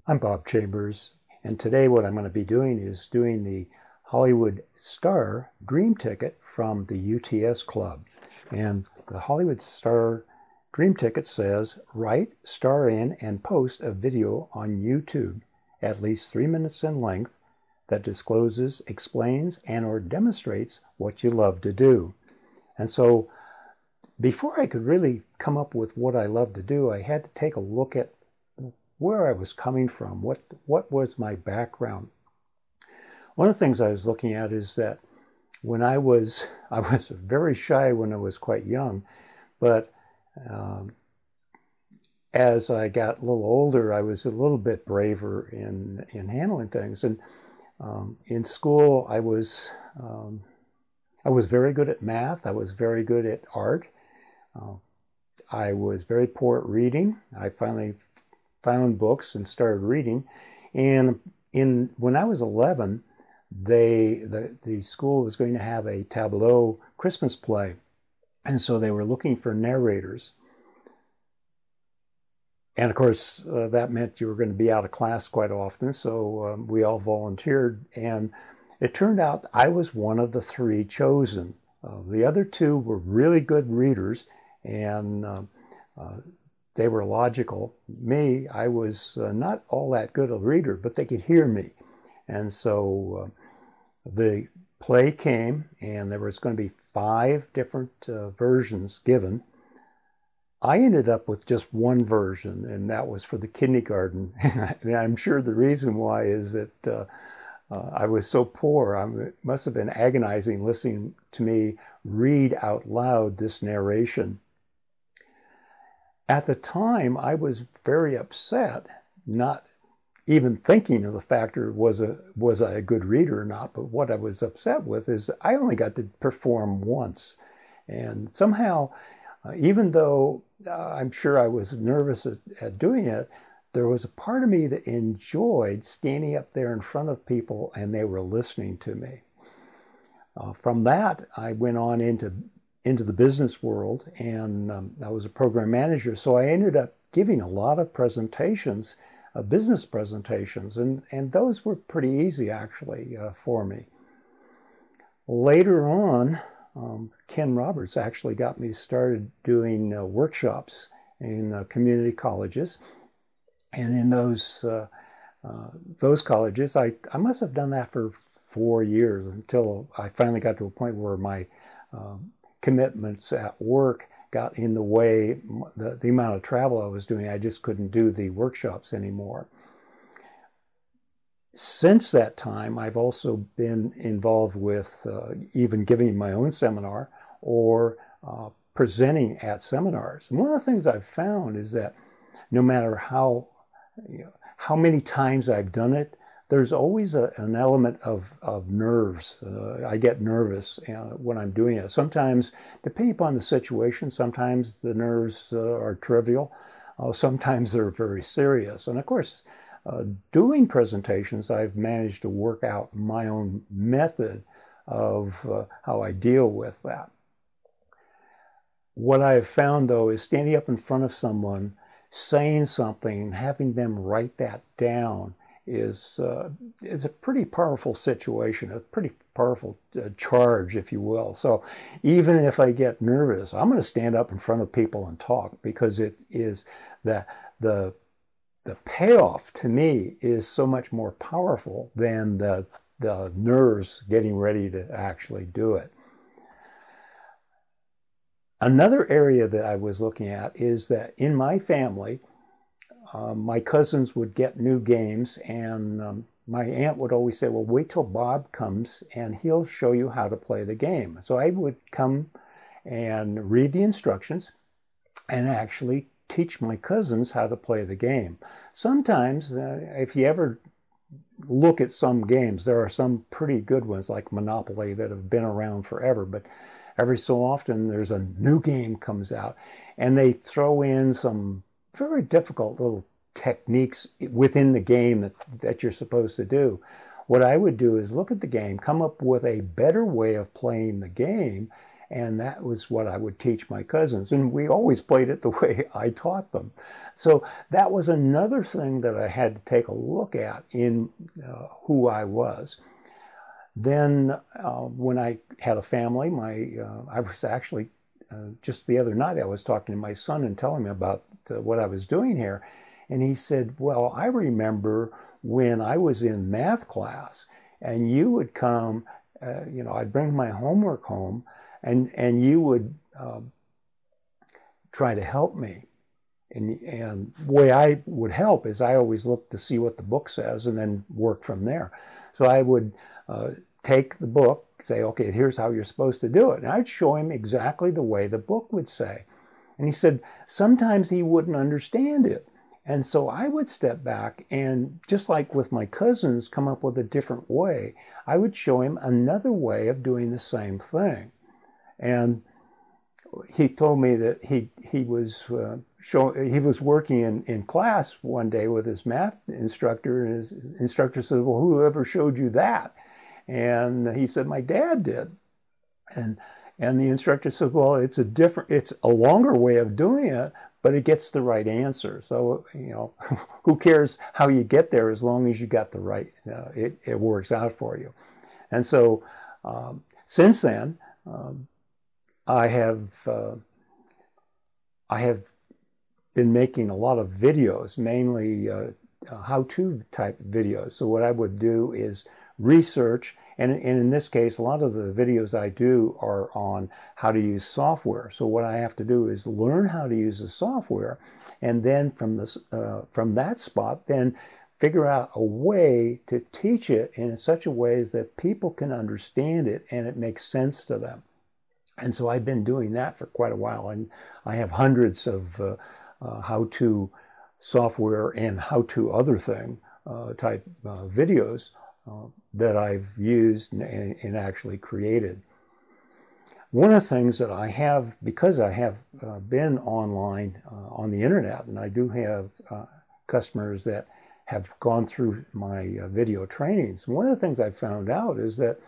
I'm Bob Chambers, and today what I'm going to be doing is doing the Hollywood Star Dream Ticket from the UTS Club. And the Hollywood Star Dream Ticket says, write, star in, and post a video on YouTube at least 3 minutes in length that discloses, explains, and or demonstrates what you love to do. And so before I could really come up with what I love to do, I had to take a look at where I was coming from, what was my background. One of the things I was looking at is that when I was very shy when I was quite young, but as I got a little older, I was a little bit braver in handling things. And in school, I was very good at math. I was very good at art. I was very poor at reading. I finally found books and started reading. And when I was 11, the school was going to have a tableau Christmas play. And so they were looking for narrators. And of course, that meant you were going to be out of class quite often. So we all volunteered. And it turned out I was one of the 3 chosen. The other 2 were really good readers, and they were logical. Me, I was not all that good a reader, but they could hear me. And so the play came, and there was going to be 5 different versions given. I ended up with just one version, and that was for the kindergarten. And I'm sure the reason why is that I was so poor. It must have been agonizing listening to me read out loud this narration. At the time, I was very upset, not even thinking of the factor was I a good reader or not, but what I was upset with is I only got to perform once. And somehow, even though I'm sure I was nervous at doing it, there was a part of me that enjoyed standing up there in front of people and they were listening to me. From that, I went on into the business world, and I was a program manager. So I ended up giving a lot of presentations, business presentations, and those were pretty easy actually for me. Later on, Ken Roberts actually got me started doing workshops in community colleges. And in those colleges, I must have done that for 4 years until I finally got to a point where my commitments at work got in the way, the amount of travel I was doing. I just couldn't do the workshops anymore. Since that time, I've also been involved with even giving my own seminar or presenting at seminars. And one of the things I've found is that no matter how many times I've done it, there's always an element of nerves. I get nervous when I'm doing it. Sometimes, depending upon the situation, sometimes the nerves are trivial. Sometimes they're very serious. And of course, doing presentations, I've managed to work out my own method of how I deal with that. What I've found, though, is standing up in front of someone, saying something, and having them write that down is a pretty powerful situation, a pretty powerful charge, if you will. So even if I get nervous, I'm going to stand up in front of people and talk, because it is the payoff to me is so much more powerful than the nerves getting ready to actually do it. Another area that I was looking at is that in my family, my cousins would get new games, and my aunt would always say, well, wait till Bob comes and he'll show you how to play the game. So I would come and read the instructions and actually teach my cousins how to play the game. Sometimes, if you ever look at some games, there are some pretty good ones like Monopoly that have been around forever, but every so often there's a new game comes out and they throw in some very difficult little techniques within the game that you're supposed to do. What I would do is look at the game, come up with a better way of playing the game, And that was what I would teach my cousins. And we always played it the way I taught them. So that was another thing that I had to take a look at in who I was. Then when I had a family, I was actually, just the other night, I was talking to my son and telling him about what I was doing here. And he said, well, I remember when I was in math class and you would come, I'd bring my homework home and you would try to help me. And the way I would help is I always look to see what the book says and then work from there. So I would take the book, say, okay, here's how you're supposed to do it. And I'd show him exactly the way the book would say. And he said, sometimes he wouldn't understand it. And so I would step back and, just like with my cousins, come up with a different way. I would show him another way of doing the same thing. And he told me that he was working in class one day with his math instructor, and his instructor said, well, whoever showed you that? And he said, my dad did. And the instructor said, well, it's a longer way of doing it, but it gets the right answer. So, who cares how you get there as long as you got the right, it works out for you. And so since then, I have been making a lot of videos, mainly how-to type videos. So what I would do is research, and in this case, a lot of the videos I do are on how to use software. So what I have to do is learn how to use the software, and then from that spot, then figure out a way to teach it in such a way that people can understand it and it makes sense to them. And so I've been doing that for quite a while, and I have hundreds of how-to software and how-to other thing type videos that I've used and actually created. One of the things that I have, because I have been online on the internet, and I do have customers that have gone through my video trainings, one of the things I found out is that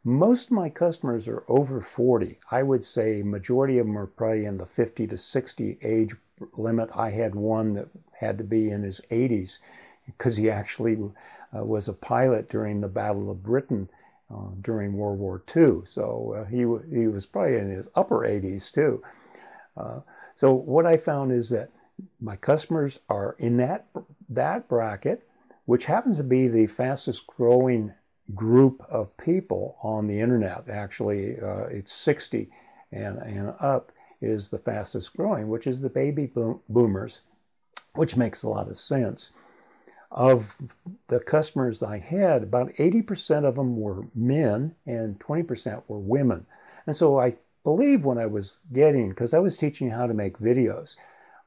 most of my customers are over 40. I would say majority of them are probably in the 50 to 60 age limit. I had one that had to be in his 80s because he actually was a pilot during the Battle of Britain during World War II. So he was probably in his upper 80s too. So what I found is that my customers are in that bracket, which happens to be the fastest growing group of people on the internet. Actually, it's 60 and up is the fastest growing, which is the baby boomers, which makes a lot of sense. Of the customers I had, about 80% of them were men and 20% were women. And so I believe when I was getting, because I was teaching how to make videos,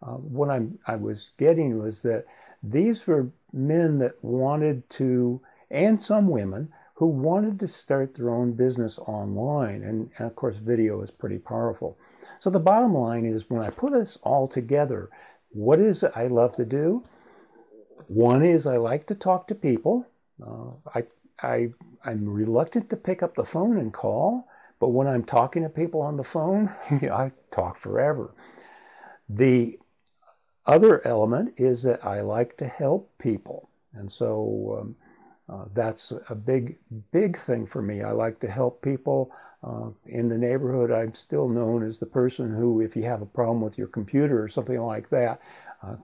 what I was getting was that these were men that wanted to, and some women, who wanted to start their own business online. And of course, video is pretty powerful. So the bottom line is, when I put this all together, what is it I love to do? One is I like to talk to people. I'm reluctant to pick up the phone and call, but when I'm talking to people on the phone, I talk forever. The other element is that I like to help people. And so that's a big thing for me. I like to help people. In the neighborhood, I'm still known as the person who, if you have a problem with your computer or something like that,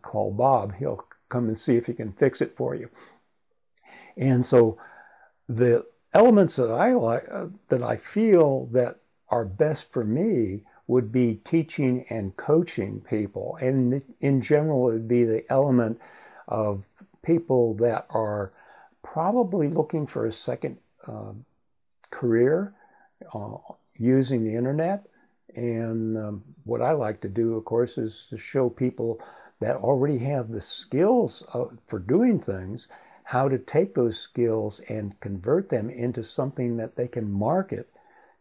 call Bob. He'll come and see if he can fix it for you. And so the elements that I like, that I feel that are best for me, would be teaching and coaching people. And in general, it would be the element of people that are probably looking for a second career using the internet. And what I like to do, of course, is to show people that already have the skills for doing things, how to take those skills and convert them into something that they can market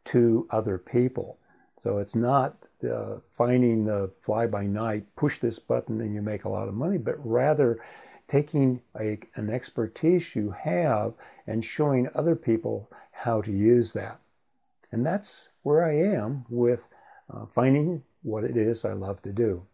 to other people. So it's not finding the fly-by-night, push this button and you make a lot of money, but rather taking an expertise you have and showing other people how to use that. And that's where I am with finding what it is I love to do.